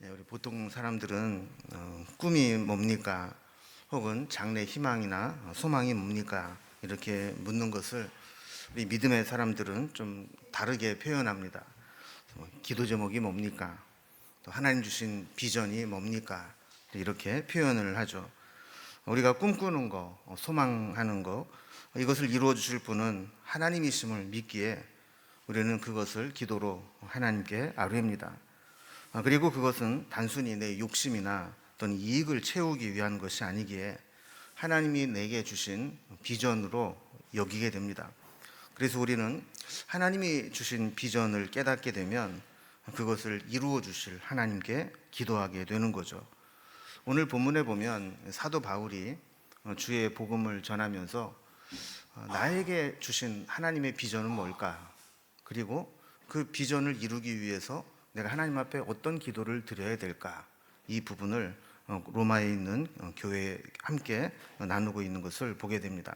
우리 보통 사람들은 꿈이 뭡니까? 혹은 장래 희망이나 소망이 뭡니까? 이렇게 묻는 것을 우리 믿음의 사람들은 좀 다르게 표현합니다. 기도 제목이 뭡니까? 또 하나님 주신 비전이 뭡니까? 이렇게 표현을 하죠. 우리가 꿈꾸는 거, 소망하는 거, 이것을 이루어 주실 분은 하나님이심을 믿기에 우리는 그것을 기도로 하나님께 아뢰입니다. 그리고 그것은 단순히 내 욕심이나 또는 이익을 채우기 위한 것이 아니기에 하나님이 내게 주신 비전으로 여기게 됩니다. 그래서 우리는 하나님이 주신 비전을 깨닫게 되면 그것을 이루어 주실 하나님께 기도하게 되는 거죠. 오늘 본문에 보면 사도 바울이 주의 복음을 전하면서 나에게 주신 하나님의 비전은 뭘까? 그리고 그 비전을 이루기 위해서 내가 하나님 앞에 어떤 기도를 드려야 될까? 이 부분을 로마에 있는 교회에 함께 나누고 있는 것을 보게 됩니다.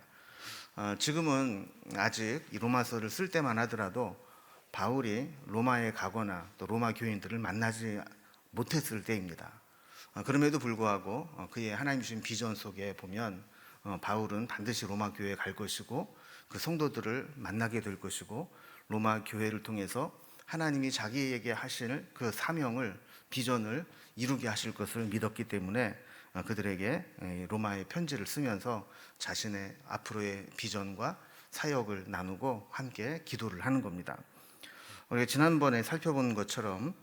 지금은 아직 이 로마서를 쓸 때만 하더라도 바울이 로마에 가거나 또 로마 교인들을 만나지 못했을 때입니다. 그럼에도 불구하고 그의 하나님 주신 비전 속에 보면 바울은 반드시 로마 교회에 갈 것이고 그 성도들을 만나게 될 것이고 로마 교회를 통해서 하나님이 자기에게 하실 그 사명을, 비전을 이루게 하실 것을 믿었기 때문에 그들에게 로마의 편지를 쓰면서 자신의 앞으로의 비전과 사역을 나누고 함께 기도를 하는 겁니다. 우리가 지난번에 살펴본 것처럼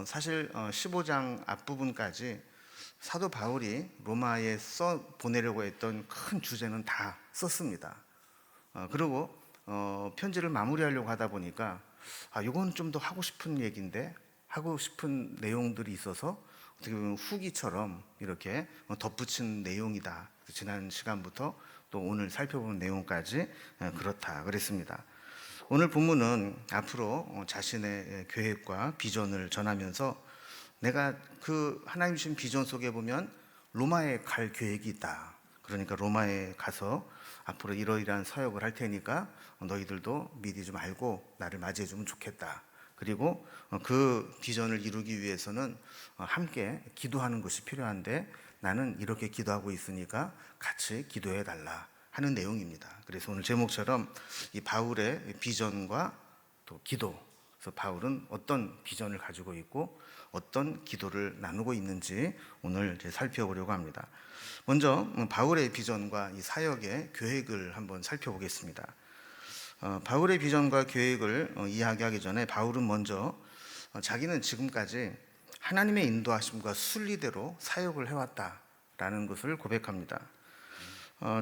사실 15장 앞부분까지 사도 바울이 로마에 써 보내려고 했던 큰 주제는 다 썼습니다. 그리고 편지를 마무리하려고 하다 보니까 이건 좀 더 하고 싶은 얘기인데 하고 싶은 내용들이 있어서 어떻게 보면 후기처럼 이렇게 덧붙인 내용이다. 지난 시간부터 또 오늘 살펴본 내용까지 그렇다 그랬습니다. 오늘 본문은 앞으로 자신의 계획과 비전을 전하면서 내가 그 하나님 주신 비전 속에 보면 로마에 갈 계획이 있다. 그러니까 로마에 가서 앞으로 이러이러한 사역을 할 테니까 너희들도 미리 좀 알고 나를 맞이해 주면 좋겠다. 그리고 그 비전을 이루기 위해서는 함께 기도하는 것이 필요한데 나는 이렇게 기도하고 있으니까 같이 기도해 달라 하는 내용입니다. 그래서 오늘 제목처럼 이 바울의 비전과 또 기도, 그래서 바울은 어떤 비전을 가지고 있고 어떤 기도를 나누고 있는지 오늘 이제 살펴보려고 합니다. 먼저 바울의 비전과 이 사역의 계획을 한번 살펴보겠습니다. 바울의 비전과 계획을 이야기하기 전에 바울은 먼저 자기는 지금까지 하나님의 인도하심과 순리대로 사역을 해왔다라는 것을 고백합니다.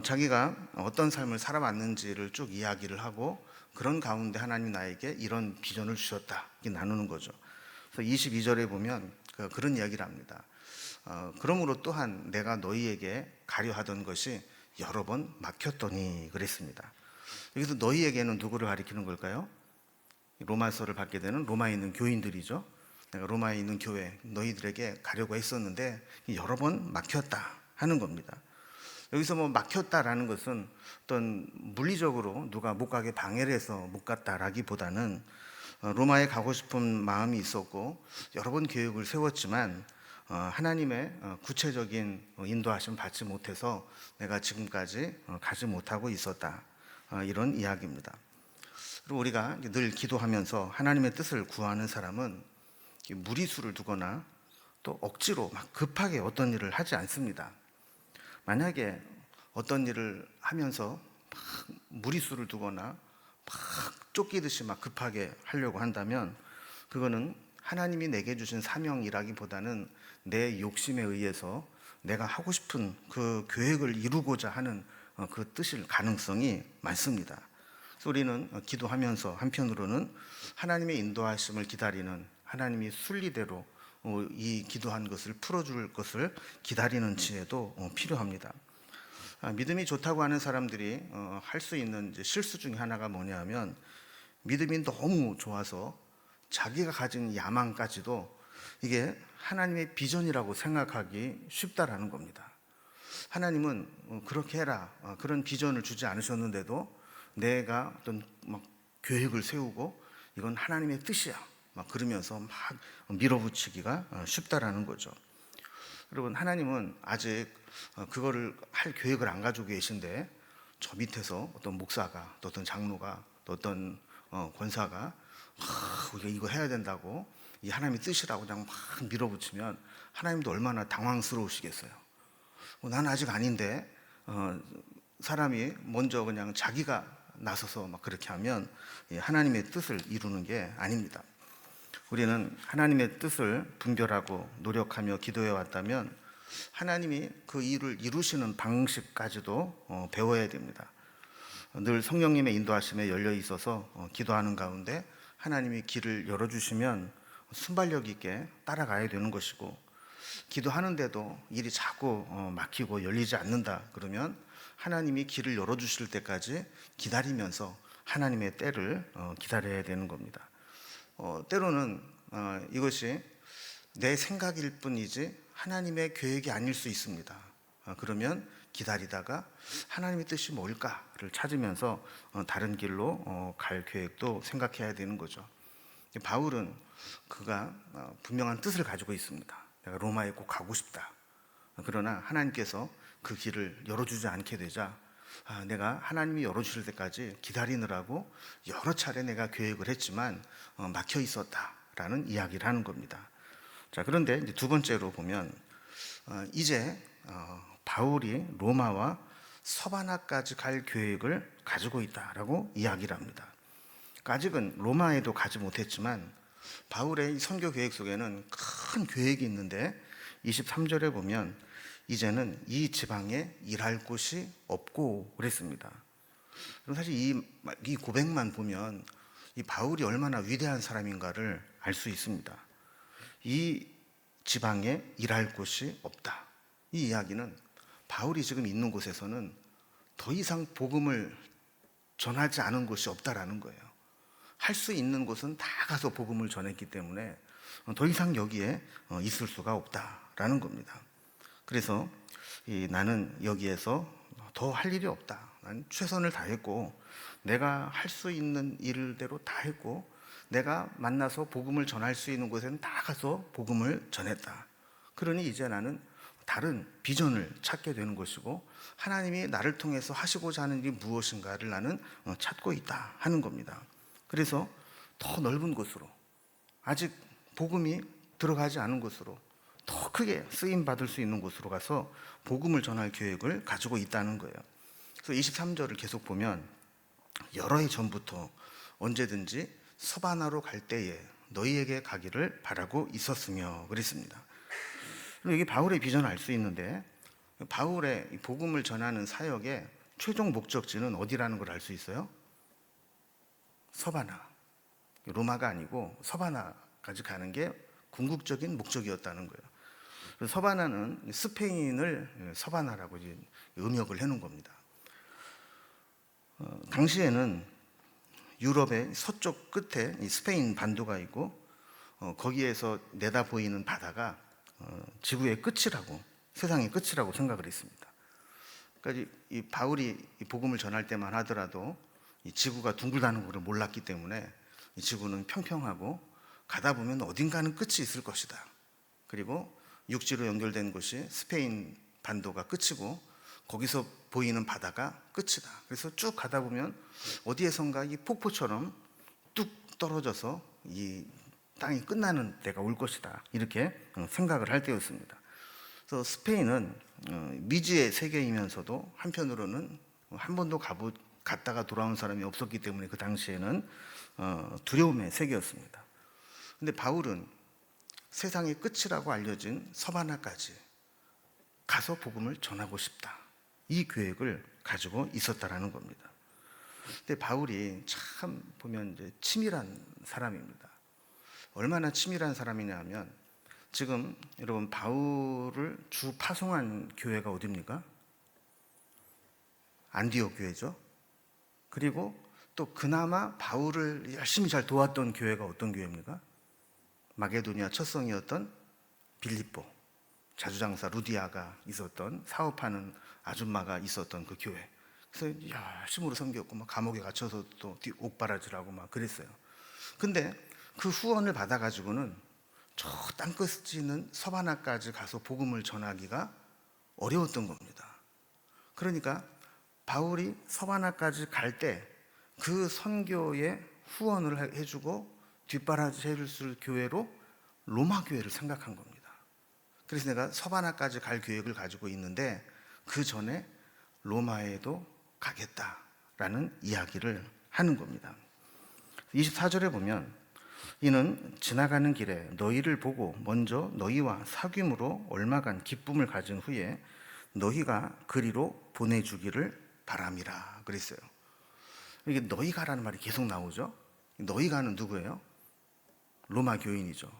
자기가 어떤 삶을 살아왔는지를 쭉 이야기를 하고 그런 가운데 하나님 나에게 이런 비전을 주셨다 이렇게 나누는 거죠. 그래서 22절에 보면 그런 이야기를 합니다. 그러므로 또한 내가 너희에게 가려 하던 것이 여러 번 막혔더니 그랬습니다. 여기서 너희에게는 누구를 가리키는 걸까요? 로마서를 받게 되는 로마에 있는 교인들이죠. 내가 로마에 있는 교회 너희들에게 가려고 했었는데 여러 번 막혔다 하는 겁니다. 여기서 뭐 막혔다라는 것은 어떤 물리적으로 누가 못 가게 방해를 해서 못 갔다라기보다는 로마에 가고 싶은 마음이 있었고 여러 번 계획을 세웠지만 하나님의 구체적인 인도하심 받지 못해서 내가 지금까지 가지 못하고 있었다, 이런 이야기입니다. 그리고 우리가 늘 기도하면서 하나님의 뜻을 구하는 사람은 무리수를 두거나 또 억지로 막 급하게 어떤 일을 하지 않습니다. 만약에 어떤 일을 하면서 막 무리수를 두거나 막 쫓기듯이 막 급하게 하려고 한다면 그거는 하나님이 내게 주신 사명이라기보다는 내 욕심에 의해서 내가 하고 싶은 그 계획을 이루고자 하는 그 뜻일 가능성이 많습니다. 그래서 우리는 기도하면서 한편으로는 하나님의 인도하심을 기다리는, 하나님이 순리대로 이 기도한 것을 풀어줄 것을 기다리는 지혜도 필요합니다. 믿음이 좋다고 하는 사람들이 할 수 있는 실수 중에 하나가 뭐냐면 믿음이 너무 좋아서 자기가 가진 야망까지도 이게 하나님의 비전이라고 생각하기 쉽다라는 겁니다. 하나님은 그렇게 해라, 그런 비전을 주지 않으셨는데도 내가 어떤 막 계획을 세우고 이건 하나님의 뜻이야, 막 그러면서 막 밀어붙이기가 쉽다라는 거죠. 여러분, 하나님은 아직 그거를 할 계획을 안 가지고 계신데 저 밑에서 어떤 목사가, 또 어떤 장로가, 또 어떤 권사가 우리가 이거 해야 된다고 이 하나님의 뜻이라고 그냥 막 밀어붙이면 하나님도 얼마나 당황스러우시겠어요. 나는 아직 아닌데 사람이 먼저 그냥 자기가 나서서 막 그렇게 하면 하나님의 뜻을 이루는 게 아닙니다. 우리는 하나님의 뜻을 분별하고 노력하며 기도해 왔다면 하나님이 그 일을 이루시는 방식까지도 배워야 됩니다. 늘 성령님의 인도하심에 열려 있어서 기도하는 가운데 하나님이 길을 열어주시면 순발력 있게 따라가야 되는 것이고, 기도하는데도 일이 자꾸 막히고 열리지 않는다 그러면 하나님이 길을 열어주실 때까지 기다리면서 하나님의 때를 기다려야 되는 겁니다. 때로는 이것이 내 생각일 뿐이지 하나님의 계획이 아닐 수 있습니다. 그러면 기다리다가 하나님의 뜻이 뭘까를 찾으면서 다른 길로 갈 계획도 생각해야 되는 거죠. 바울은 그가 분명한 뜻을 가지고 있습니다. 내가 로마에 꼭 가고 싶다. 그러나 하나님께서 그 길을 열어주지 않게 되자 내가 하나님이 열어주실 때까지 기다리느라고 여러 차례 내가 계획을 했지만 막혀 있었다라는 이야기를 하는 겁니다. 자, 그런데 이제 두 번째로 보면 이제 바울이 로마와 서바나까지 갈 계획을 가지고 있다라고 이야기를 합니다. 그러니까 아직은 로마에도 가지 못했지만 바울의 선교 계획 속에는 큰 계획이 있는데 23절에 보면 이제는 이 지방에 일할 곳이 없고 그랬습니다. 사실 이 고백만 보면 이 바울이 얼마나 위대한 사람인가를 알 수 있습니다. 이 지방에 일할 곳이 없다. 이 이야기는 바울이 지금 있는 곳에서는 더 이상 복음을 전하지 않은 곳이 없다라는 거예요. 할 수 있는 곳은 다 가서 복음을 전했기 때문에 더 이상 여기에 있을 수가 없다라는 겁니다. 그래서 나는 여기에서 더 할 일이 없다. 난 최선을 다했고 내가 할 수 있는 일대로 다 했고 내가 만나서 복음을 전할 수 있는 곳에는 다 가서 복음을 전했다. 그러니 이제 나는 다른 비전을 찾게 되는 것이고 하나님이 나를 통해서 하시고자 하는 일이 무엇인가를 나는 찾고 있다 하는 겁니다. 그래서 더 넓은 곳으로, 아직 복음이 들어가지 않은 곳으로, 더 크게 쓰임 받을 수 있는 곳으로 가서 복음을 전할 계획을 가지고 있다는 거예요. 그래서 23절을 계속 보면 여러 해 전부터 언제든지 서바나로 갈 때에 너희에게 가기를 바라고 있었으며 그랬습니다. 여기 바울의 비전을 알 수 있는데 바울의 복음을 전하는 사역의 최종 목적지는 어디라는 걸 알 수 있어요? 서바나. 로마가 아니고 서바나까지 가는 게 궁극적인 목적이었다는 거예요. 그래서 서바나는 스페인을 서바나라고 이제 음역을 해놓은 겁니다. 당시에는 유럽의 서쪽 끝에 이 스페인 반도가 있고 거기에서 내다 보이는 바다가 지구의 끝이라고, 세상의 끝이라고 생각을 했습니다. 그러니까 이 바울이 이 복음을 전할 때만 하더라도 이 지구가 둥글다는 것을 몰랐기 때문에 이 지구는 평평하고 가다 보면 어딘가는 끝이 있을 것이다. 그리고 육지로 연결된 곳이 스페인 반도가 끝이고 거기서 보이는 바다가 끝이다. 그래서 쭉 가다 보면 어디에선가 이 폭포처럼 뚝 떨어져서 이 땅이 끝나는 때가 올 것이다. 이렇게 생각을 할 때였습니다. 그래서 스페인은 미지의 세계이면서도 한편으로는 한 번도 갔다가 돌아온 사람이 없었기 때문에 그 당시에는 두려움의 세계였습니다. 근데 바울은 세상의 끝이라고 알려진 서바나까지 가서 복음을 전하고 싶다. 이 계획을 가지고 있었다라는 겁니다. 근데 바울이 참 보면 이제 치밀한 사람입니다. 얼마나 치밀한 사람이냐 하면 지금 여러분 바울을 주 파송한 교회가 어디입니까? 안디옥 교회죠. 그리고 또 그나마 바울을 열심히 잘 도왔던 교회가 어떤 교회입니까? 마게도니아 첫 성이었던 빌립보, 자주장사 루디아가 있었던, 사업하는 아줌마가 있었던 그 교회. 그래서 열심으로 섬겼고 막 감옥에 갇혀서 또 옥바라지라고 막 그랬어요. 근데 그 후원을 받아가지고는 저 땅끝이 있는 서바나까지 가서 복음을 전하기가 어려웠던 겁니다. 그러니까 바울이 서바나까지 갈 때 그 선교에 후원을 해주고 뒷바라지 해줄 교회로 로마 교회를 생각한 겁니다. 그래서 내가 서바나까지 갈 계획을 가지고 있는데 그 전에 로마에도 가겠다라는 이야기를 하는 겁니다. 24절에 보면 이는 지나가는 길에 너희를 보고 먼저 너희와 사귐으로 얼마간 기쁨을 가진 후에 너희가 그리로 보내주기를 바람이라 그랬어요. 이게 너희가라는 말이 계속 나오죠. 너희가는 누구예요? 로마 교인이죠.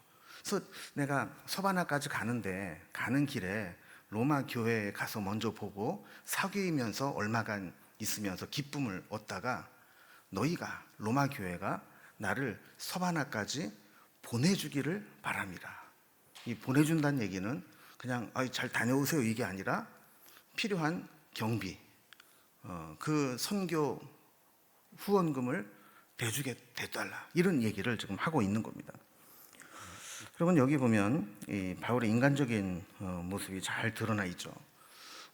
그래서 내가 서바나까지 가는 길에 로마 교회에 가서 먼저 보고 사귀면서 얼마간 있으면서 기쁨을 얻다가 너희가 로마 교회가 나를 서바나까지 보내주기를 바람이라. 이 보내준다는 얘기는 그냥 잘 다녀오세요 이게 아니라 필요한 경비, 그 선교 후원금을 대달라 이런 얘기를 지금 하고 있는 겁니다. 여러분 여기 보면 이 바울의 인간적인 모습이 잘 드러나 있죠.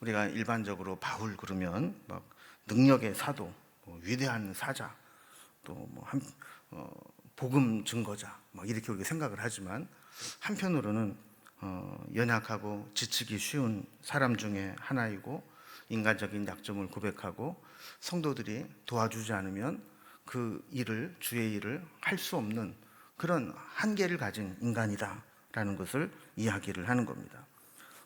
우리가 일반적으로 바울 그러면 막 능력의 사도, 위대한 사자, 또 복음 증거자 막 이렇게 우리가 생각을 하지만 한편으로는 연약하고 지치기 쉬운 사람 중에 하나이고 인간적인 약점을 고백하고 성도들이 도와주지 않으면 그 일을 주의 일을 할 수 없는 그런 한계를 가진 인간이다라는 것을 이야기를 하는 겁니다.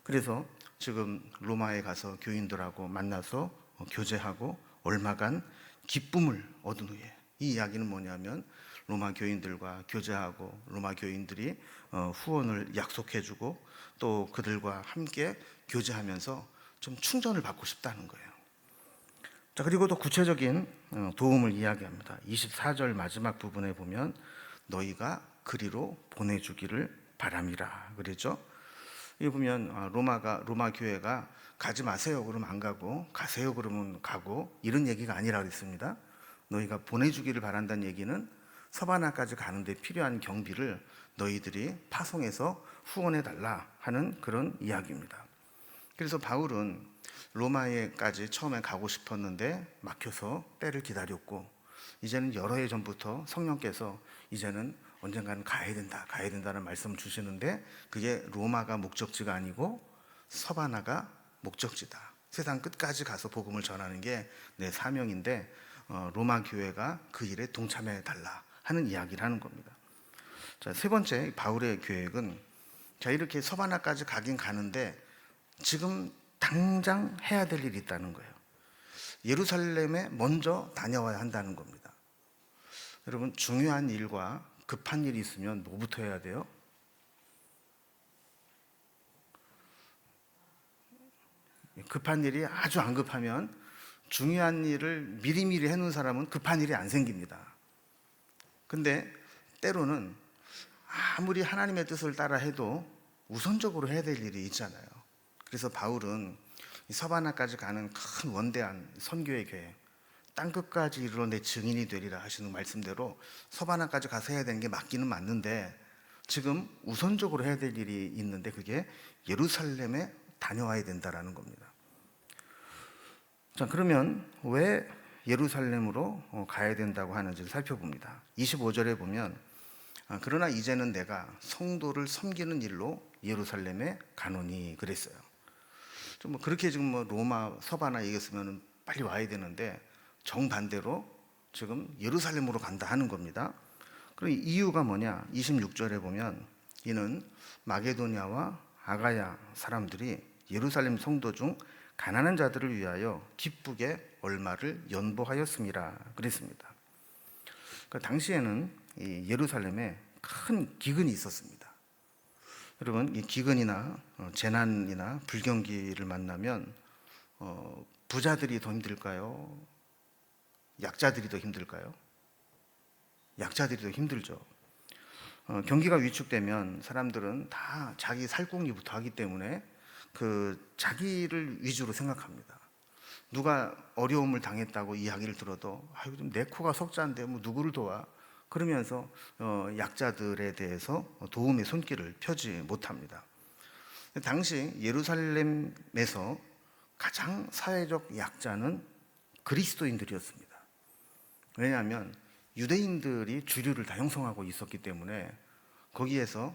그래서 지금 로마에 가서 교인들하고 만나서 교제하고 얼마간 기쁨을 얻은 후에 이 이야기는 뭐냐면 로마 교인들과 교제하고 로마 교인들이 후원을 약속해주고 또 그들과 함께 교제하면서 좀 충전을 받고 싶다는 거예요. 자, 그리고 또 구체적인 도움을 이야기합니다. 24절 마지막 부분에 보면 너희가 그리로 보내주기를 바람이라 그랬죠. 여기 보면 로마 교회가 가지 마세요 그러면 안 가고 가세요 그러면 가고 이런 얘기가 아니라 그랬습니다. 너희가 보내주기를 바란다는 얘기는 서바나까지 가는데 필요한 경비를 너희들이 파송해서 후원해 달라 하는 그런 이야기입니다. 그래서 바울은 로마에까지 처음에 가고 싶었는데 막혀서 때를 기다렸고 이제는 여러 해 전부터 성령께서 이제는 언젠가는 가야 된다는 말씀을 주시는데 그게 로마가 목적지가 아니고 서바나가 목적지다. 세상 끝까지 가서 복음을 전하는 게 내 사명인데 로마 교회가 그 일에 동참해 달라 하는 이야기를 하는 겁니다. 자, 세 번째 바울의 계획은 자 이렇게 서바나까지 가긴 가는데 지금 당장 해야 될 일이 있다는 거예요. 예루살렘에 먼저 다녀와야 한다는 겁니다. 여러분 중요한 일과 급한 일이 있으면 뭐부터 해야 돼요? 급한 일이 아주 안 급하면 중요한 일을 미리미리 해놓은 사람은 급한 일이 안 생깁니다. 근데 때로는 아무리 하나님의 뜻을 따라 해도 우선적으로 해야 될 일이 있잖아요. 그래서 바울은 서바나까지 가는 큰 원대한 선교의 계획, 땅끝까지 이르러 내 증인이 되리라 하시는 말씀대로 서바나까지 가서 해야 되는 게 맞기는 맞는데 지금 우선적으로 해야 될 일이 있는데 그게 예루살렘에 다녀와야 된다라는 겁니다. 자, 그러면 왜 예루살렘으로 가야 된다고 하는지를 살펴봅니다. 25절에 보면 그러나 이제는 내가 성도를 섬기는 일로 예루살렘에 가노니 그랬어요. 좀 그렇게 지금 로마 서바나 얘기했으면 빨리 와야 되는데 정반대로 지금 예루살렘으로 간다 하는 겁니다. 그럼 이유가 뭐냐? 26절에 보면 이는 마게도냐와 아가야 사람들이 예루살렘 성도 중 가난한 자들을 위하여 기쁘게 얼마를 연보하였습니다. 그랬습니다. 그러니까 당시에는 이 예루살렘에 큰 기근이 있었습니다. 여러분 이 기근이나 재난이나 불경기를 만나면 부자들이 더 힘들까요? 약자들이 더 힘들까요? 약자들이 더 힘들죠. 경기가 위축되면 사람들은 다 자기 살궁리부터 하기 때문에 그 자기를 위주로 생각합니다. 누가 어려움을 당했다고 이야기를 들어도 내 코가 석자인데 뭐 누구를 도와? 그러면서 약자들에 대해서 도움의 손길을 펴지 못합니다. 당시 예루살렘에서 가장 사회적 약자는 그리스도인들이었습니다. 왜냐하면 유대인들이 주류를 다 형성하고 있었기 때문에 거기에서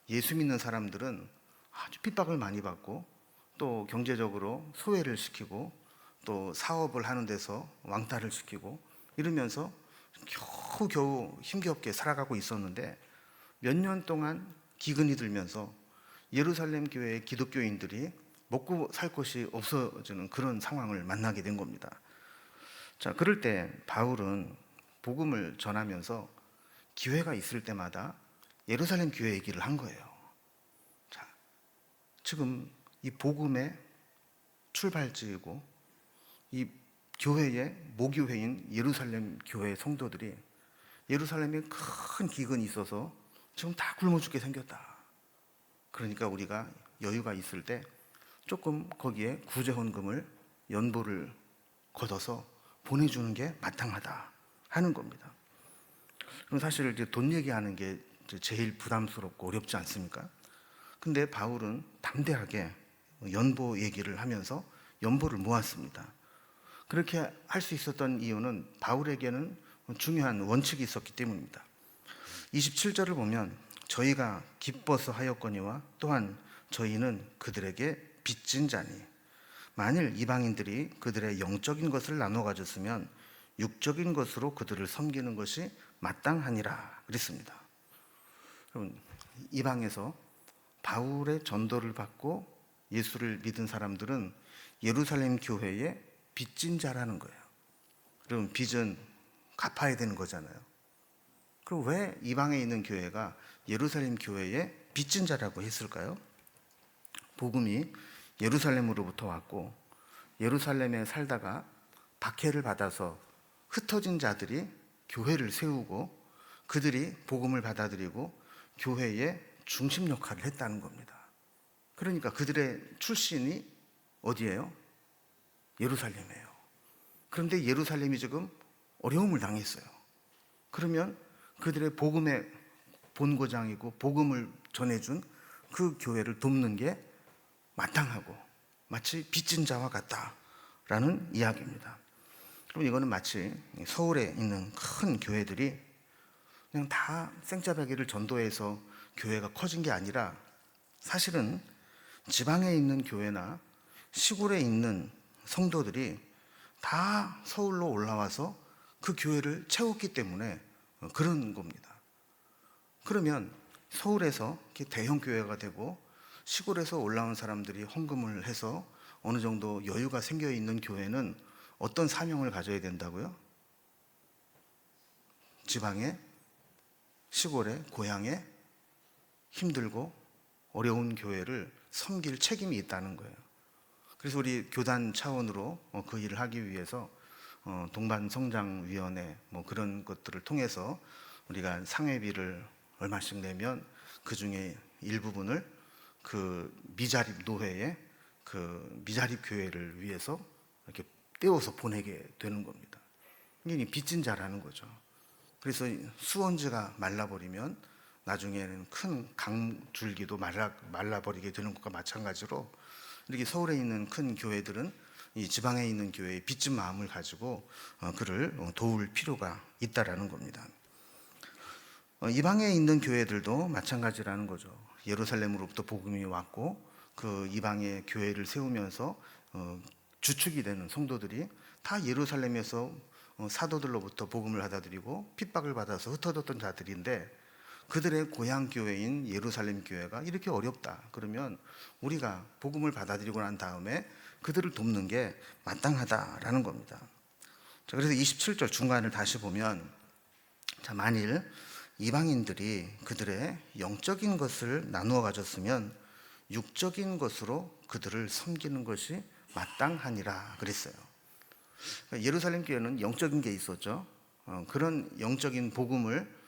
예수 믿는 사람들은 아주 핍박을 많이 받고 또 경제적으로 소외를 시키고 또 사업을 하는 데서 왕따를 시키고 이러면서 겨우겨우 힘겹게 살아가고 있었는데 몇 년 동안 기근이 들면서 예루살렘 교회의 기독교인들이 먹고 살 것이 없어지는 그런 상황을 만나게 된 겁니다. 자, 그럴 때 바울은 복음을 전하면서 기회가 있을 때마다 예루살렘 교회 얘기를 한 거예요. 자, 지금 이 복음의 출발지이고 이 교회의 모교회인 예루살렘 교회 성도들이 예루살렘에 큰 기근이 있어서 지금 다 굶어 죽게 생겼다. 그러니까 우리가 여유가 있을 때 조금 거기에 구제헌금을 연보를 걷어서 보내주는 게 마땅하다 하는 겁니다. 그럼 사실 이제 돈 얘기하는 게 제일 부담스럽고 어렵지 않습니까? 근데 바울은 담대하게 연보 얘기를 하면서 연보를 모았습니다. 그렇게 할 수 있었던 이유는 바울에게는 중요한 원칙이 있었기 때문입니다. 27절을 보면 저희가 기뻐서 하였거니와 또한 저희는 그들에게 빚진 자니 만일 이방인들이 그들의 영적인 것을 나눠 가졌으면 육적인 것으로 그들을 섬기는 것이 마땅하니라 그랬습니다. 여러분, 이방에서 바울의 전도를 받고 예수를 믿은 사람들은 예루살렘 교회의 빚진 자라는 거예요. 그럼 빚은 갚아야 되는 거잖아요. 그럼 왜 이방에 있는 교회가 예루살렘 교회의 빚진 자라고 했을까요? 복음이 예루살렘으로부터 왔고 예루살렘에 살다가 박해를 받아서 흩어진 자들이 교회를 세우고 그들이 복음을 받아들이고 교회의 중심 역할을 했다는 겁니다. 그러니까 그들의 출신이 어디예요? 예루살렘이에요. 그런데 예루살렘이 지금 어려움을 당했어요. 그러면 그들의 복음의 본고장이고 복음을 전해준 그 교회를 돕는 게 마땅하고 마치 빚진 자와 같다라는 이야기입니다. 그럼 이거는 마치 서울에 있는 큰 교회들이 그냥 다 생짜배기를 전도해서 교회가 커진 게 아니라 사실은 지방에 있는 교회나 시골에 있는 성도들이 다 서울로 올라와서 그 교회를 채웠기 때문에 그런 겁니다. 그러면 서울에서 대형 교회가 되고 시골에서 올라온 사람들이 헌금을 해서 어느 정도 여유가 생겨 있는 교회는 어떤 사명을 가져야 된다고요? 지방에, 시골에, 고향에 힘들고 어려운 교회를 섬길 책임이 있다는 거예요. 그래서 우리 교단 차원으로 그 일을 하기 위해서 동반성장위원회 그런 것들을 통해서 우리가 상회비를 얼마씩 내면 그 중에 일부분을 그 미자립 노회에 그 미자립 교회를 위해서 이렇게 떼어서 보내게 되는 겁니다. 이게 빚진 자라는 거죠. 그래서 수원지가 말라버리면 나중에는 큰 강줄기도 말라버리게 되는 것과 마찬가지로 이렇게 서울에 있는 큰 교회들은 이 지방에 있는 교회의 빚진 마음을 가지고 그를 도울 필요가 있다라는 겁니다. 이방에 있는 교회들도 마찬가지라는 거죠. 예루살렘으로부터 복음이 왔고 그 이방의 교회를 세우면서 주축이 되는 성도들이 다 예루살렘에서 사도들로부터 복음을 받아들이고 핍박을 받아서 흩어졌던 자들인데 그들의 고향 교회인 예루살렘 교회가 이렇게 어렵다. 그러면 우리가 복음을 받아들이고 난 다음에 그들을 돕는 게 마땅하다라는 겁니다. 자, 그래서 27절 중간을 다시 보면 자, 만일 이방인들이 그들의 영적인 것을 나누어 가졌으면 육적인 것으로 그들을 섬기는 것이 마땅하니라 그랬어요. 예루살렘 교회는 영적인 게 있었죠. 그런 영적인 복음을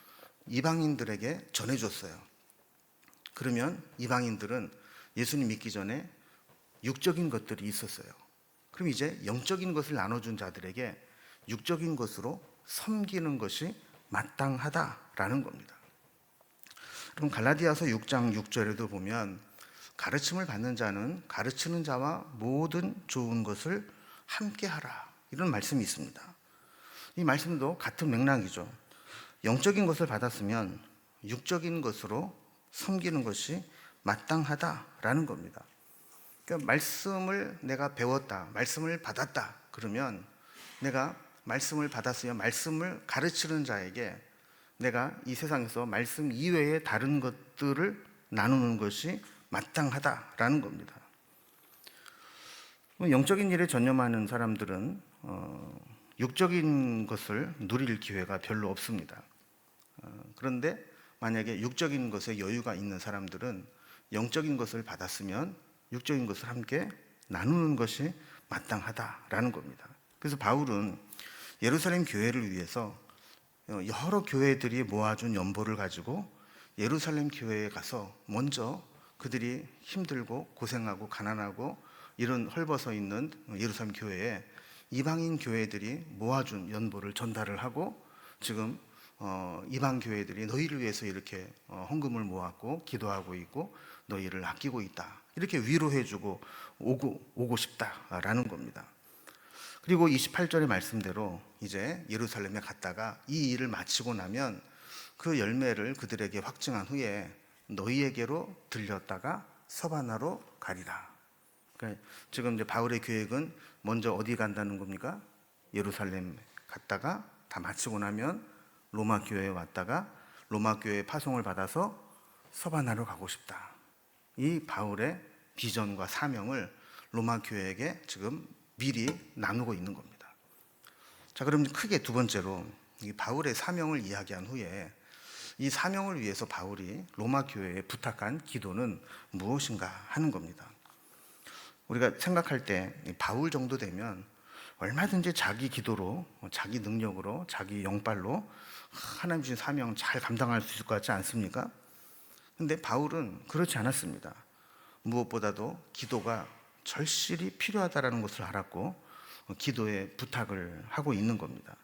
이방인들에게 전해줬어요. 그러면 이방인들은 예수님 믿기 전에 육적인 것들이 있었어요. 그럼 이제 영적인 것을 나눠준 자들에게 육적인 것으로 섬기는 것이 마땅하다라는 겁니다. 그럼 갈라디아서 6장 6절에도 보면 가르침을 받는 자는 가르치는 자와 모든 좋은 것을 함께 하라, 이런 말씀이 있습니다. 이 말씀도 같은 맥락이죠. 영적인 것을 받았으면 육적인 것으로 섬기는 것이 마땅하다라는 겁니다. 그러니까 말씀을 내가 배웠다, 말씀을 받았다 그러면 내가 말씀을 받았으면 말씀을 가르치는 자에게 내가 이 세상에서 말씀 이외의 다른 것들을 나누는 것이 마땅하다라는 겁니다. 영적인 일에 전념하는 사람들은 육적인 것을 누릴 기회가 별로 없습니다. 그런데 만약에 육적인 것에 여유가 있는 사람들은 영적인 것을 받았으면 육적인 것을 함께 나누는 것이 마땅하다라는 겁니다. 그래서 바울은 예루살렘 교회를 위해서 여러 교회들이 모아준 연보를 가지고 예루살렘 교회에 가서 먼저 그들이 힘들고 고생하고 가난하고 이런 헐벗어 있는 예루살렘 교회에 이방인 교회들이 모아준 연보를 전달을 하고 지금 이방 교회들이 너희를 위해서 이렇게 헌금을 모았고 기도하고 있고 너희를 아끼고 있다, 이렇게 위로해주고 오고 싶다라는 겁니다. 그리고 28절의 말씀대로 이제 예루살렘에 갔다가 이 일을 마치고 나면 그 열매를 그들에게 확증한 후에 너희에게로 들렸다가 서바나로 가리라. 그러니까 지금 이제 바울의 계획은 먼저 어디 간다는 겁니까? 예루살렘 갔다가 다 마치고 나면 로마 교회에 왔다가 로마 교회의 파송을 받아서 서바나로 가고 싶다. 이 바울의 비전과 사명을 로마 교회에게 지금 미리 나누고 있는 겁니다. 자, 그럼 크게 두 번째로 이 바울의 사명을 이야기한 후에 이 사명을 위해서 바울이 로마 교회에 부탁한 기도는 무엇인가 하는 겁니다. 우리가 생각할 때 바울 정도 되면 얼마든지 자기 기도로, 자기 능력으로, 자기 영빨로 하나님 주신 사명 잘 감당할 수 있을 것 같지 않습니까? 근데 바울은 그렇지 않았습니다. 무엇보다도 기도가 절실히 필요하다는 것을 알았고 기도에 부탁을 하고 있는 겁니다.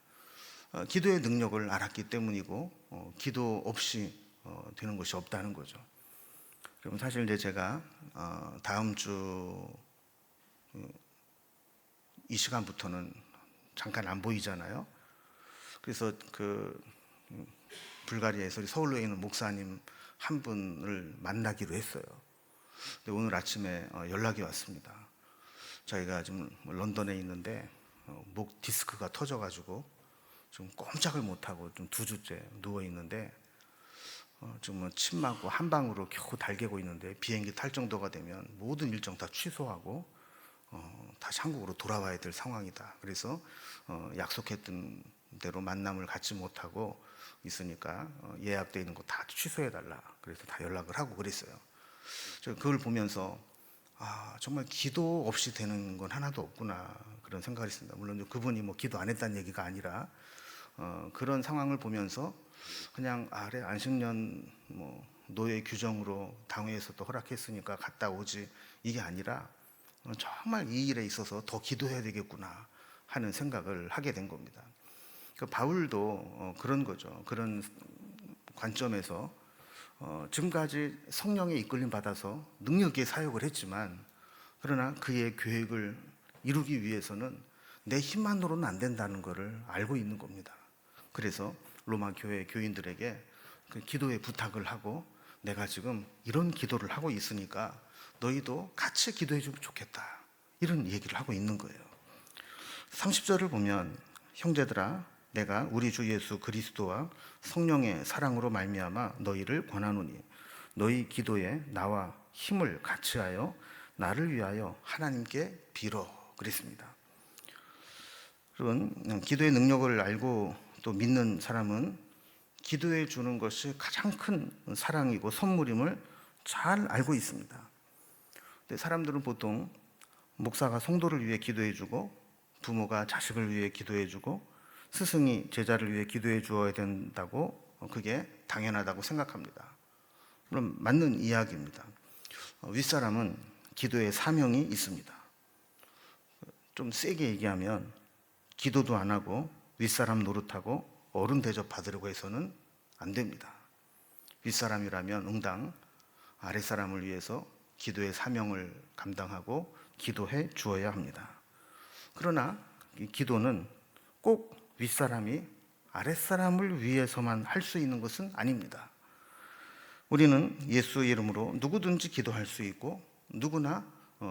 기도의 능력을 알았기 때문이고 기도 없이 되는 것이 없다는 거죠. 그럼 사실 이제 제가 다음 주 이 시간부터는 잠깐 안 보이잖아요. 그래서 불가리아에서 서울로 있는 목사님 한 분을 만나기로 했어요. 근데 오늘 아침에 연락이 왔습니다. 저희가 지금 런던에 있는데 목 디스크가 터져가지고 지금 꼼짝을 못하고 좀 2주째 누워 있는데 지금 침 맞고 한 방으로 겨우 달개고 있는데 비행기 탈 정도가 되면 모든 일정 다 취소하고 다시 한국으로 돌아와야 될 상황이다. 그래서 약속했던 대로 만남을 갖지 못하고 있으니까 예약되어 있는 거 다 취소해달라. 그래서 다 연락을 하고 그랬어요. 제가 그걸 보면서 정말 기도 없이 되는 건 하나도 없구나, 그런 생각을 했습니다. 물론 그분이 뭐 기도 안 했다는 얘기가 아니라 그런 상황을 보면서 그냥 그래 안식년 뭐 노예 규정으로 당회에서 또 허락했으니까 갔다 오지, 이게 아니라 정말 이 일에 있어서 더 기도해야 되겠구나 하는 생각을 하게 된 겁니다. 바울도 그런 거죠. 그런 관점에서 지금까지 성령의 이끌림 받아서 능력 있게 사역을 했지만 그러나 그의 계획을 이루기 위해서는 내 힘만으로는 안 된다는 것을 알고 있는 겁니다. 그래서 로마 교회 교인들에게 그 기도의 부탁을 하고 내가 지금 이런 기도를 하고 있으니까 너희도 같이 기도해 주면 좋겠다, 이런 얘기를 하고 있는 거예요. 30절을 보면 형제들아 내가 우리 주 예수 그리스도와 성령의 사랑으로 말미암아 너희를 권하노니 너희 기도에 나와 힘을 같이하여 나를 위하여 하나님께 빌어, 그랬습니다. 여러분, 기도의 능력을 알고 또 믿는 사람은 기도해 주는 것이 가장 큰 사랑이고 선물임을 잘 알고 있습니다. 근데 사람들은 보통 목사가 성도를 위해 기도해 주고 부모가 자식을 위해 기도해 주고 스승이 제자를 위해 기도해 주어야 된다고, 그게 당연하다고 생각합니다. 물론 맞는 이야기입니다. 윗사람은 기도의 사명이 있습니다. 좀 세게 얘기하면 기도도 안 하고 윗사람 노릇하고 어른 대접 받으려고 해서는 안 됩니다. 윗사람이라면 응당 아랫사람을 위해서 기도의 사명을 감당하고 기도해 주어야 합니다. 그러나 이 기도는 꼭 윗사람이 아랫사람을 위해서만 할 수 있는 것은 아닙니다. 우리는 예수 이름으로 누구든지 기도할 수 있고 누구나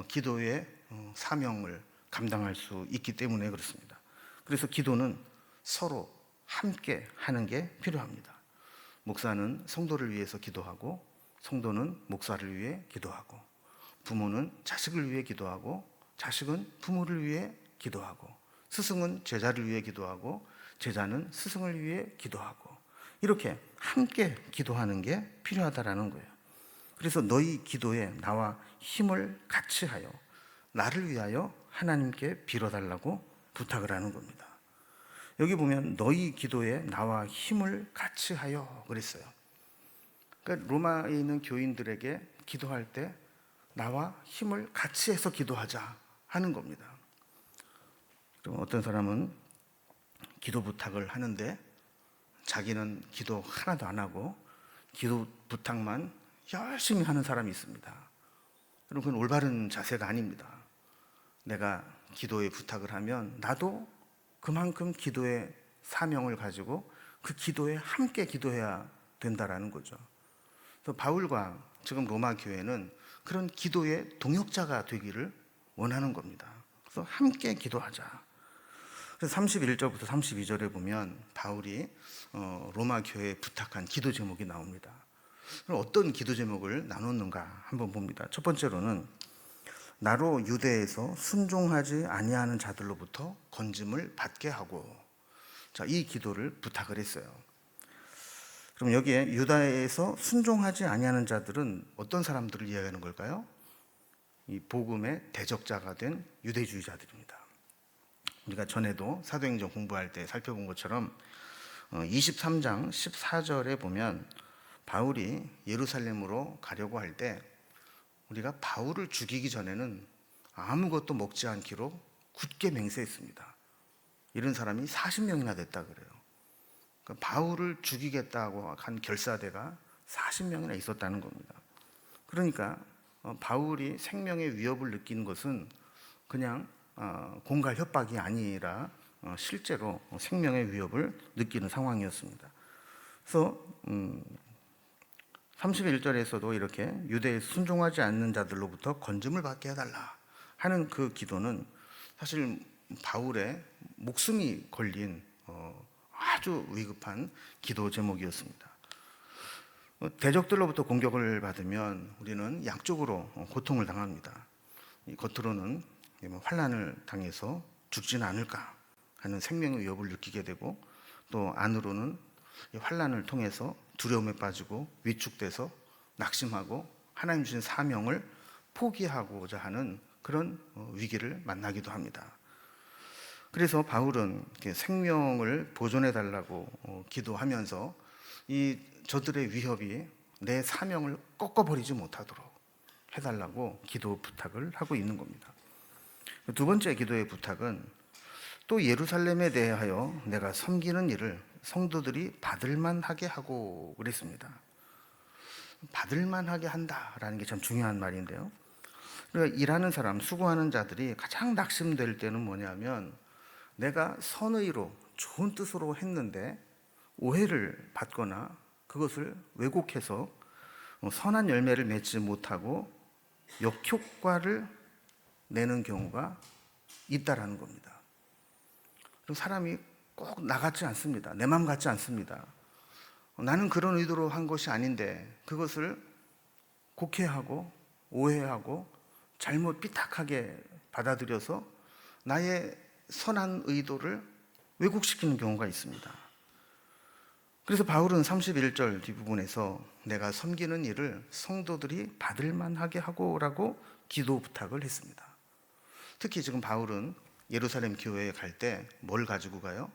기도의 사명을 감당할 수 있기 때문에 그렇습니다. 그래서 기도는 서로 함께 하는 게 필요합니다. 목사는 성도를 위해서 기도하고 성도는 목사를 위해 기도하고 부모는 자식을 위해 기도하고 자식은 부모를 위해 기도하고 스승은 제자를 위해 기도하고 제자는 스승을 위해 기도하고 이렇게 함께 기도하는 게 필요하다라는 거예요. 그래서 너희 기도에 나와 힘을 같이 하여 나를 위하여 하나님께 빌어달라고 부탁을 하는 겁니다. 여기 보면 너희 기도에 나와 힘을 같이 하여 그랬어요. 그러니까 로마에 있는 교인들에게 기도할 때 나와 힘을 같이 해서 기도하자 하는 겁니다. 그럼 어떤 사람은 기도 부탁을 하는데 자기는 기도 하나도 안 하고 기도 부탁만 열심히 하는 사람이 있습니다. 그럼 그건 올바른 자세가 아닙니다. 내가 기도의 부탁을 하면 나도 그만큼 기도의 사명을 가지고 그 기도에 함께 기도해야 된다라는 거죠. 그래서 바울과 지금 로마 교회는 그런 기도의 동역자가 되기를 원하는 겁니다. 그래서 함께 기도하자. 그래서 31절부터 32절에 보면 바울이 로마 교회에 부탁한 기도 제목이 나옵니다. 그럼 어떤 기도 제목을 나눴는가 한번 봅니다. 첫 번째로는 나로 유대에서 순종하지 아니하는 자들로부터 건짐을 받게 하고, 자, 이 기도를 부탁을 했어요. 그럼 여기에 유다에서 순종하지 아니하는 자들은 어떤 사람들을 이야기하는 걸까요? 이 복음의 대적자가 된 유대주의자들입니다. 우리가 전에도 사도행전 공부할 때 살펴본 것처럼 23장 14절에 보면 바울이 예루살렘으로 가려고 할 때 우리가 바울을 죽이기 전에는 아무것도 먹지 않기로 굳게 맹세했습니다. 이런 사람이 40명이나 됐다 그래요. 그러니까 바울을 죽이겠다고 한 결사대가 40명이나 있었다는 겁니다. 그러니까 바울이 생명의 위협을 느끼는 것은 그냥 공갈 협박이 아니라 실제로 생명의 위협을 느끼는 상황이었습니다. 그래서 31절에서도 이렇게 유대에 순종하지 않는 자들로부터 건짐을 받게 해달라 하는 그 기도는 사실 바울의 목숨이 걸린 아주 위급한 기도 제목이었습니다. 대적들로부터 공격을 받으면 우리는 양쪽으로 고통을 당합니다. 겉으로는 환난을 당해서 죽지는 않을까 하는 생명의 위협을 느끼게 되고, 또 안으로는 환난을 통해서 두려움에 빠지고 위축돼서 낙심하고 하나님 주신 사명을 포기하고자 하는 그런 위기를 만나기도 합니다. 그래서 바울은 생명을 보존해 달라고 기도하면서 이 저들의 위협이 내 사명을 꺾어버리지 못하도록 해달라고 기도 부탁을 하고 있는 겁니다. 두 번째 기도의 부탁은 또 예루살렘에 대하여 내가 섬기는 일을 성도들이 받을만하게 하고 그랬습니다. 받을만하게 한다라는 게 참 중요한 말인데요. 그러니까 일하는 사람, 수고하는 자들이 가장 낙심될 때는 뭐냐면 내가 선의로 좋은 뜻으로 했는데 오해를 받거나 그것을 왜곡해서 선한 열매를 맺지 못하고 역효과를 내는 경우가 있다라는 겁니다. 그럼 사람이 꼭 나 같지 않습니다. 내 마음 같지 않습니다. 나는 그런 의도로 한 것이 아닌데 그것을 곡해하고 오해하고 잘못 삐딱하게 받아들여서 나의 선한 의도를 왜곡시키는 경우가 있습니다. 그래서 바울은 31절 뒷부분에서 내가 섬기는 일을 성도들이 받을만하게 하고라고 기도 부탁을 했습니다. 특히 지금 바울은 예루살렘 교회에 갈 때 뭘 가지고 가요?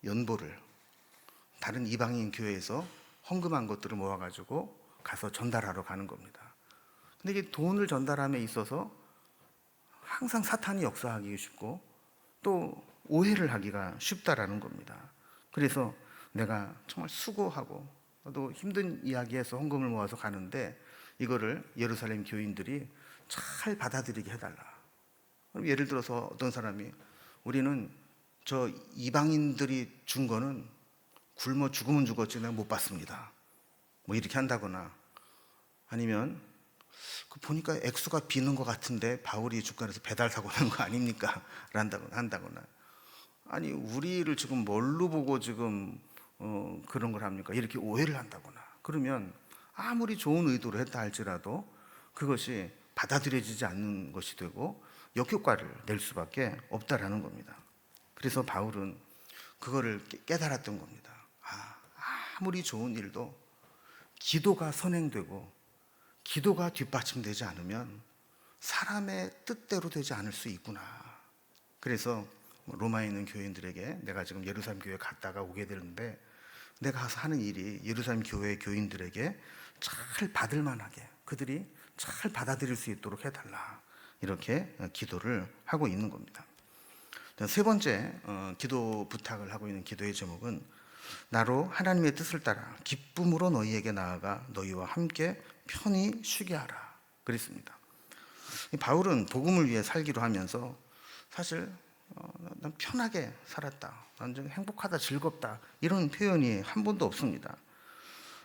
연보를, 다른 이방인 교회에서 헌금한 것들을 모아가지고 가서 전달하러 가는 겁니다. 근데 이게 돈을 전달함에 있어서 항상 사탄이 역사하기 쉽고 또 오해를 하기가 쉽다라는 겁니다. 그래서 내가 정말 수고하고 또 힘든 이야기해서 헌금을 모아서 가는데 이거를 예루살렘 교인들이 잘 받아들이게 해달라. 그럼 예를 들어서 어떤 사람이 우리는 저 이방인들이 준 거는 굶어 죽으면 죽었지 내가 못 받습니다. 뭐 이렇게 한다거나 아니면 보니까 액수가 비는 것 같은데 바울이 주권에서 배달 사고 난 거 아닙니까? 한다거나 아니 우리를 지금 뭘로 보고 지금 그런 걸 합니까? 이렇게 오해를 한다거나 그러면 아무리 좋은 의도로 했다 할지라도 그것이 받아들여지지 않는 것이 되고 역효과를 낼 수밖에 없다라는 겁니다. 그래서 바울은 그거를 깨달았던 겁니다. 아무리 좋은 일도 기도가 선행되고 기도가 뒷받침되지 않으면 사람의 뜻대로 되지 않을 수 있구나. 그래서 로마에 있는 교인들에게 내가 지금 예루살렘 교회 갔다가 오게 되는데 내가 가서 하는 일이 예루살렘 교회 교인들에게 잘 받을 만하게 그들이 잘 받아들일 수 있도록 해달라. 이렇게 기도를 하고 있는 겁니다. 세 번째 기도 부탁을 하고 있는 기도의 제목은 나로 하나님의 뜻을 따라 기쁨으로 너희에게 나아가 너희와 함께 편히 쉬게 하라 그랬습니다. 바울은 복음을 위해 살기로 하면서 사실 난 편하게 살았다, 난 좀 행복하다, 즐겁다 이런 표현이 한 번도 없습니다.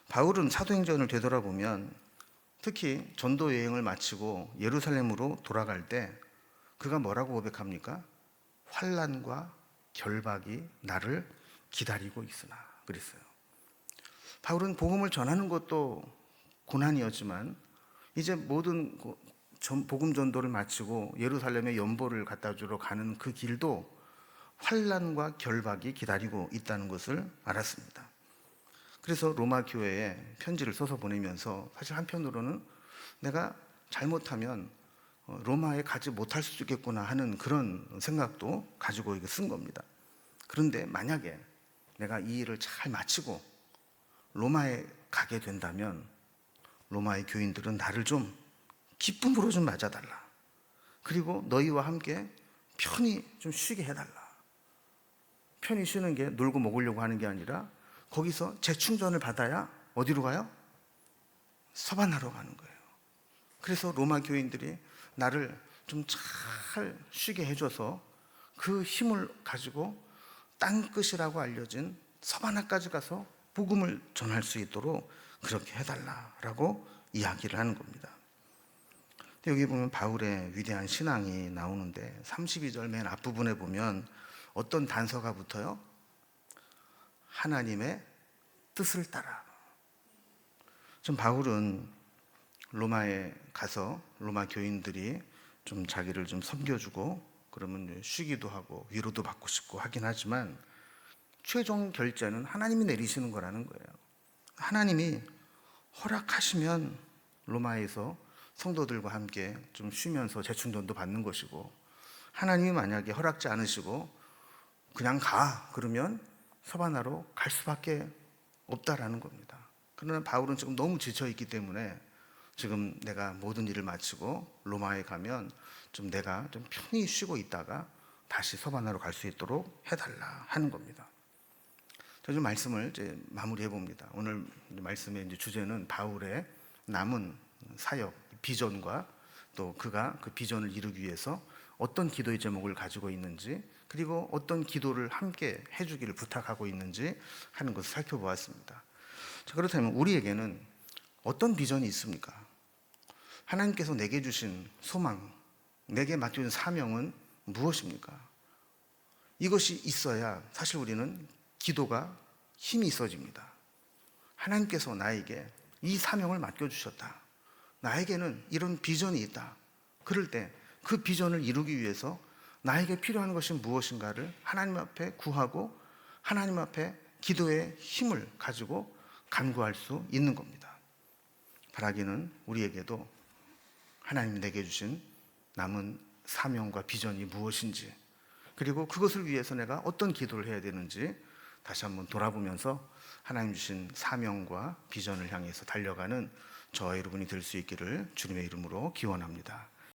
바울은 사도행전을 되돌아보면 특히 전도 여행을 마치고 예루살렘으로 돌아갈 때 그가 뭐라고 고백합니까? 환난과 결박이 나를 기다리고 있으나 그랬어요. 바울은 복음을 전하는 것도 고난이었지만 이제 모든 복음 전도를 마치고 예루살렘에 연보를 갖다 주러 가는 그 길도 환난과 결박이 기다리고 있다는 것을 알았습니다. 그래서 로마 교회에 편지를 써서 보내면서 사실 한편으로는 내가 잘못하면 로마에 가지 못할 수도 있겠구나 하는 그런 생각도 가지고 쓴 겁니다. 그런데 만약에 내가 이 일을 잘 마치고 로마에 가게 된다면 로마의 교인들은 나를 좀 기쁨으로 좀 맞아달라. 그리고 너희와 함께 편히 좀 쉬게 해달라. 편히 쉬는 게 놀고 먹으려고 하는 게 아니라 거기서 재충전을 받아야 어디로 가요? 서바나로 가는 거예요. 그래서 로마 교인들이 나를 좀 잘 쉬게 해줘서 그 힘을 가지고 땅끝이라고 알려진 서바나까지 가서 복음을 전할 수 있도록 그렇게 해달라라고 이야기를 하는 겁니다. 여기 보면 바울의 위대한 신앙이 나오는데 32절 맨 앞부분에 보면 어떤 단서가 붙어요? 하나님의 뜻을 따라. 좀 바울은 로마에 가서 로마 교인들이 좀 자기를 좀 섬겨주고 그러면 쉬기도 하고 위로도 받고 싶고 하긴 하지만 최종 결제는 하나님이 내리시는 거라는 거예요. 하나님이 허락하시면 로마에서 성도들과 함께 좀 쉬면서 재충전도 받는 것이고 하나님이 만약에 허락지 않으시고 그냥 가 그러면 서바나로 갈 수밖에 없다라는 겁니다. 그러나 바울은 지금 너무 지쳐있기 때문에 지금 내가 모든 일을 마치고 로마에 가면 좀 내가 좀 편히 쉬고 있다가 다시 서바나로 갈 수 있도록 해달라 하는 겁니다. 좀 말씀을 이제 마무리해 봅니다. 오늘 말씀의 이제 주제는 바울의 남은 사역, 비전과 또 그가 그 비전을 이루기 위해서 어떤 기도의 제목을 가지고 있는지 그리고 어떤 기도를 함께 해주기를 부탁하고 있는지 하는 것을 살펴보았습니다. 자, 그렇다면 우리에게는 어떤 비전이 있습니까? 하나님께서 내게 주신 소망, 내게 맡겨진 사명은 무엇입니까? 이것이 있어야 사실 우리는 기도가 힘이 있어집니다. 하나님께서 나에게 이 사명을 맡겨주셨다. 나에게는 이런 비전이 있다. 그럴 때 그 비전을 이루기 위해서 나에게 필요한 것이 무엇인가를 하나님 앞에 구하고 하나님 앞에 기도의 힘을 가지고 간구할 수 있는 겁니다. 바라기는 우리에게도 하나님이 내게 주신 남은 사명과 비전이 무엇인지 그리고 그것을 위해서 내가 어떤 기도를 해야 되는지 다시 한번 돌아보면서 하나님 주신 사명과 비전을 향해서 달려가는 저와 여러분이 될 수 있기를 주님의 이름으로 기원합니다.